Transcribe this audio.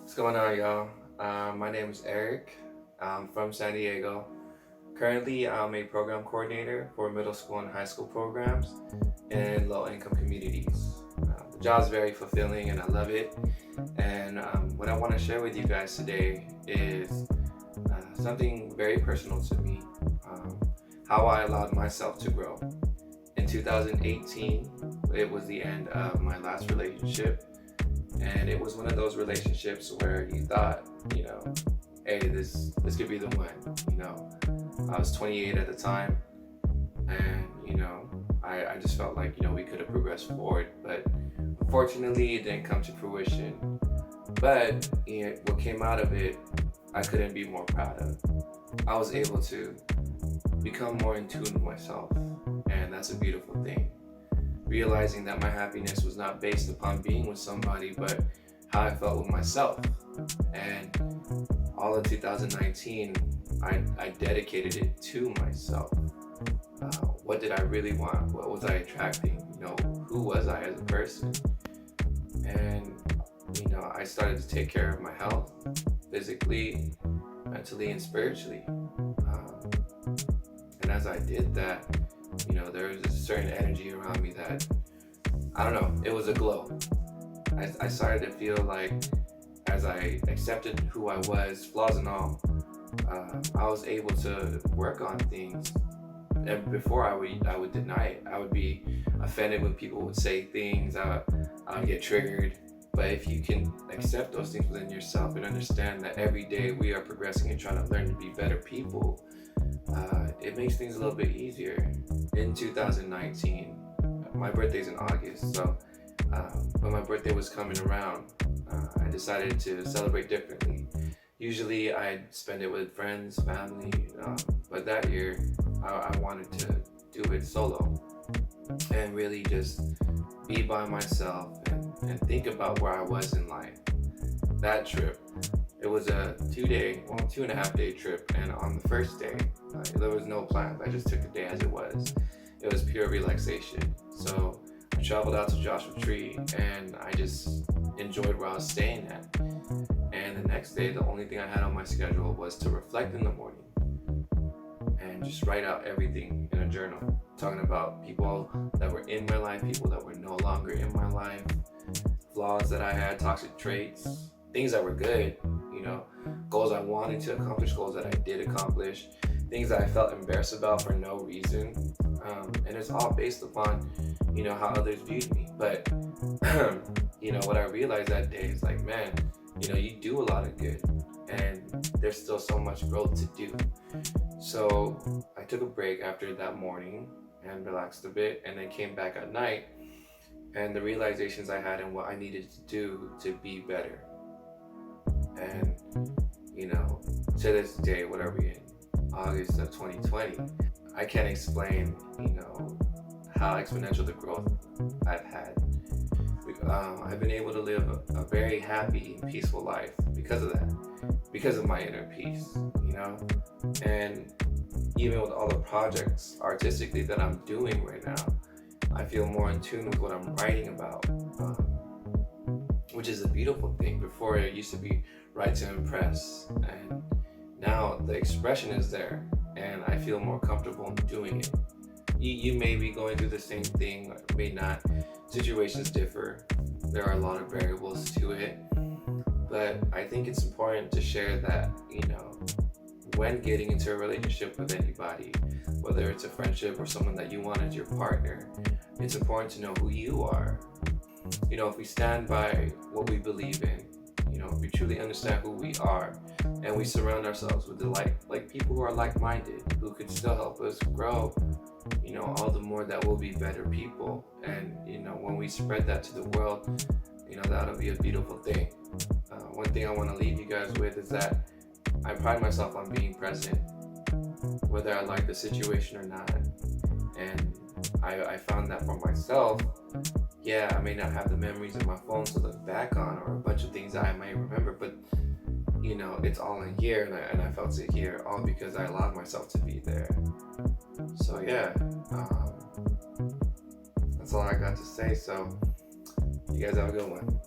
What's going on, y'all? My name is Eric. I'm from San Diego. Currently, I'm a program coordinator for middle school and high school programs in low income communities. The job's very fulfilling and I love it. And what I want to share with you guys today is something very personal to me, um, how I allowed myself to grow. In 2018, it was the end of my last relationship. And it was one of those relationships where you thought, hey, this could be the one. I was 28 at the time, and I just felt like we could have progressed forward, but unfortunately, it didn't come to fruition. But what came out of it, I couldn't be more proud of. I was able to become more in tune with myself, and that's a beautiful thing. Realizing that my happiness was not based upon being with somebody, but how I felt with myself. And all of 2019, I dedicated it to myself. What did I really want? What was I attracting? Who was I as a person? And, I started to take care of my health, physically, mentally, and spiritually. And as I did that, there was a certain energy around me that, I don't know, it was a glow. I started to feel like as I accepted who I was, flaws and all, I was able to work on things. And before I would deny it. I would be offended when people would say things. I would get triggered. But if you can accept those things within yourself and understand that every day we are progressing and trying to learn to be better people, it makes things a little bit easier. In 2019, my birthday's in August, so when my birthday was coming around, I decided to celebrate differently. Usually I'd spend it with friends, family, but that year I wanted to do it solo and really just be by myself and think about where I was in life. That trip, it was a 2.5 day trip, and on the first day, there was no plans. I just took the day as it was. It was pure relaxation. So I traveled out to Joshua Tree, and I just enjoyed where I was staying at. And the next day, the only thing I had on my schedule was to reflect in the morning and just write out everything in a journal, talking about people that were in my life, people that were no longer in my life, flaws that I had, toxic traits, things that were good, goals I wanted to accomplish, goals that I did accomplish, things that I felt embarrassed about for no reason. And it's all based upon, how others viewed me. But, what I realized that day is like, man, you do a lot of good and there's still so much growth to do. So I took a break after that morning and relaxed a bit, and then came back at night, and the realizations I had and what I needed to do to be better. And, to this day, what are we in? August of 2020. I can't explain, how exponential the growth I've had. I've been able to live a very happy and peaceful life because of that, because of my inner peace, and even with all the projects artistically that I'm doing right now, I feel more in tune with what I'm writing about, which is a beautiful thing. Before it used to be write to impress, and now the expression is there, and I feel more comfortable in doing it. You may be going through the same thing, or may not. Situations differ. There are a lot of variables to it, but I think it's important to share that, when getting into a relationship with anybody, whether it's a friendship or someone that you want as your partner, it's important to know who you are. If we stand by what we believe in, if we truly understand who we are, and we surround ourselves with the like people who are like-minded, who could still help us grow, all the more that we'll be better people. And when we spread that to the world, that'll be a beautiful thing. One thing I want to leave you guys with is that I pride myself on being present, whether I like the situation or not. And I found that for myself. Yeah, I may not have the memories in my phone to look back on, or a bunch of things that I may remember, but it's all in here, and I felt it here, all because I allowed myself to be there. So yeah, that's all I got to say. So you guys have a good one.